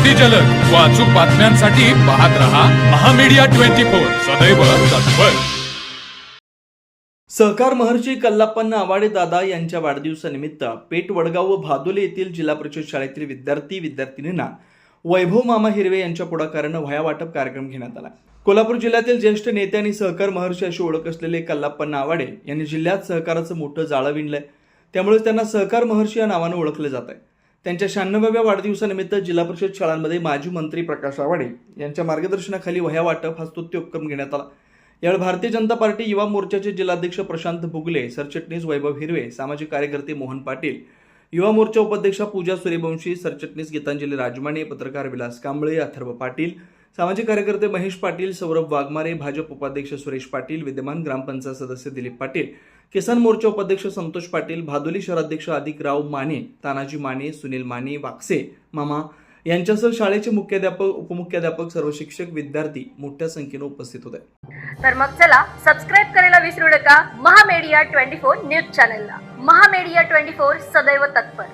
अति जलद व अचूक बातम्यांसाठी पाहत रहा महामीडिया 24 सदैव तत्पर। सहकार महर्षी कल्लाप्पा आवाडे दादा यांच्या वाढदिवसानिमित्त पेठ, वडगाव व भादोली येथील जिल्हा परिषद शाळेतील विद्यार्थी-विद्यार्थिनींना वैभव मामा हिरवे यांच्या पुढाकाराने वह्या वाटप कार्यक्रम घेण्यात आला। कोल्हापूर जिल्ह्यातील ज्येष्ठ नेते आणि सहकार महर्षी अशी ओळख असलेले कल्लाप्पा आवाडे यांनी जिल्ह्यात सहकाराचं मोठं जाळं विणलंय, त्यामुळे त्यांना सहकार महर्षी या नावाने ओळखले जात आहे। त्यांच्या 96व्या वाढदिवसानिमित्त जिल्हा परिषद शाळांमध्ये माजी मंत्री प्रकाश आवाडे यांच्या मार्गदर्शनाखाली वह्या वाटप हा स्तुत्य उपक्रम घेण्यात आला। यावेळी भारतीय जनता पार्टी युवा मोर्चाचे जिल्हाध्यक्ष प्रशांत बुगले, सरचिटणीस वैभव हिरवे, सामाजिक कार्यकर्ते मोहन पाटील, युवा मोर्चा उपाध्यक्षा पूजा सूर्यवंशी, सरचिटणीस गीतांजली राजमाने, पत्रकार विलास कांबळे, अथर्व पाटील, सामाजिक कार्यकर्ते महेश पाटील, सौरभ वाघमारे, भाजप उपाध्यक्ष सुरेश पाटील, विद्यमान ग्रामपंचायत सदस्य दिलीप पाटील, किसान मोर्चा उपाध्यक्ष संतोष पाटील, भादोली शहराध्यक्ष अधिकराव माने, तानाजी माने, सुनील माने, वाकसे मामा यांच्यासह शाळेचे मुख्याध्यापक, उपमुख्याध्यापक, सर्व शिक्षक, विद्यार्थी मोठ्या संख्येने उपस्थित होते। तर मग चला सबस्क्राइब करायला विसरू नका महामीडिया 24 न्यूज चॅनलला। महामीडिया 24 सदैव तत्पर।